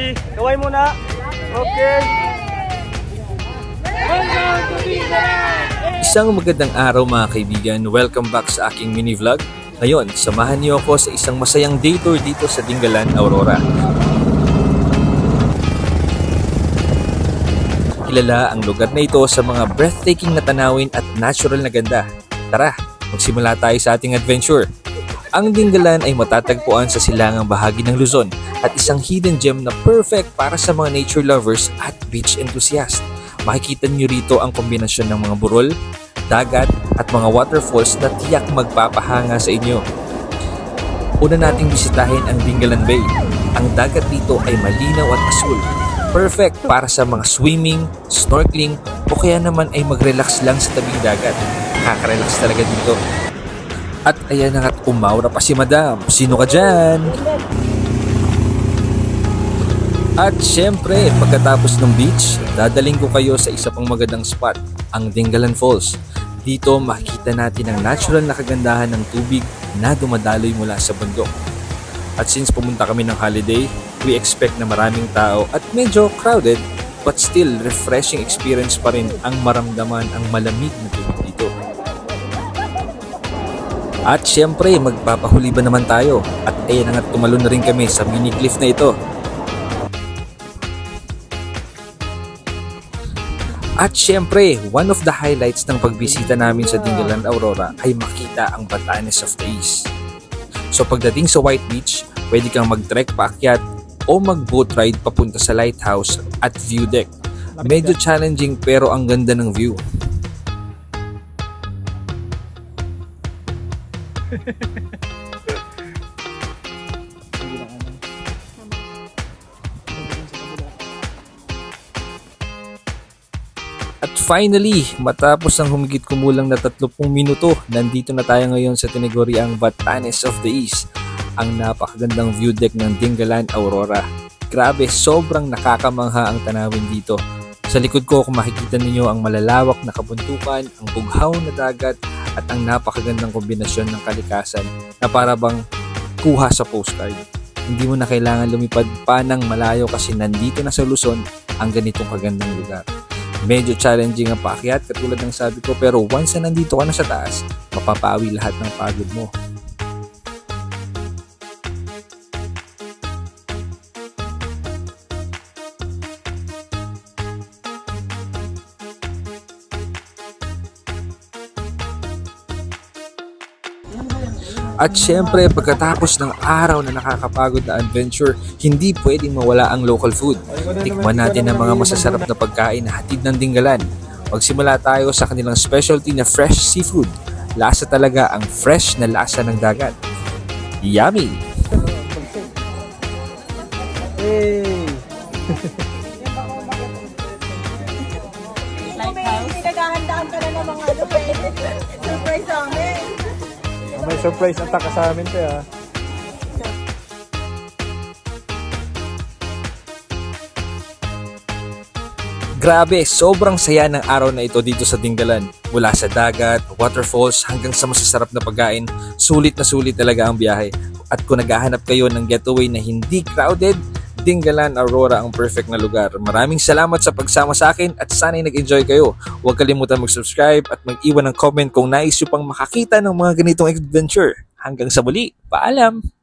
Ready? Kaway muna. Okay. Isang magandang araw mga kaibigan. Welcome back sa aking mini vlog. Ngayon, samahan niyo ako sa isang masayang day tour dito sa Dingalan, Aurora. Kilala ang lugar na ito sa mga breathtaking na tanawin at natural na ganda. Tara, magsimula tayo sa ating adventure. Ang Dingalan ay matatagpuan sa silangang bahagi ng Luzon at isang hidden gem na perfect para sa mga nature lovers at beach enthusiast. Makikita niyo rito ang kombinasyon ng mga burol, dagat at mga waterfalls na tiyak magpapahanga sa inyo. Una nating bisitahin ang Dingalan Bay. Ang dagat dito ay malinaw at asul. Perfect para sa mga swimming, snorkeling o kaya naman ay mag-relax lang sa tabing dagat. Nakaka-relax talaga dito. At ayan na nga't umawra pa si Madam. Sino ka dyan? At syempre, pagkatapos ng beach, dadaling ko kayo sa isa pang magandang spot, ang Dingalan Falls. Dito makikita natin ang natural na kagandahan ng tubig na dumadaloy mula sa bundok. At since pumunta kami ng holiday, we expect na maraming tao at medyo crowded, but still refreshing experience pa rin ang maramdaman ang malamig na tubig dito. At syempre, magpapahuli ba naman tayo? At ayan na nga, tumalon na rin kami sa mini cliff na ito. At syempre, one of the highlights ng pagbisita namin sa Dingalan, Aurora ay makita ang Batanes of the East. So pagdating sa White Beach, pwede kang mag-trek paakyat o mag-boat ride papunta sa lighthouse at view deck. Medyo challenging pero ang ganda ng view. At finally, matapos ang humigit kumulang na 30 minuto, nandito na tayo ngayon sa tinaguriang Batanes of the East, ang napakagandang view deck ng Dingalan, Aurora. Grabe, sobrang nakakamangha ang tanawin dito. Sa likod ko, kung makikita ninyo ang malalawak na kabuntukan, ang bughaw na dagat, at ang napakagandang kombinasyon ng kalikasan na para bang kuha sa postcard. Hindi mo na kailangan lumipad pa ng malayo kasi nandito na sa Luzon ang ganitong kagandang lugar. Medyo challenging ang paakyat katulad ng sabi ko, pero once na nandito ka na sa taas, mapapawi lahat ng pagod mo. At syempre, pagkatapos ng araw na nakakapagod na adventure, hindi pwedeng mawala ang local food. Tikman natin ang mga masasarap na pagkain na hatid ng Dingalan. Magsimula tayo sa kanilang specialty na fresh seafood. Lasa talaga ang fresh na lasa ng dagat. Yummy! Hey! Lighthouse. Naghahandaan ka na ng mga surprise sa amin. May surprise ang taka sa amin to ha. Grabe, sobrang saya ng araw na ito dito sa Dingalan. Mula sa dagat, waterfalls, hanggang sa masasarap na pagkain, sulit na sulit talaga ang biyahe. At kung naghahanap kayo ng getaway na hindi crowded, Dingalan, Aurora ang perfect na lugar. Maraming salamat sa pagsama sa akin at sana'y nag-enjoy kayo. Huwag kalimutan mag-subscribe at mag-iwan ng comment kung nais nyo pang makakita ng mga ganitong adventure. Hanggang sa muli, paalam!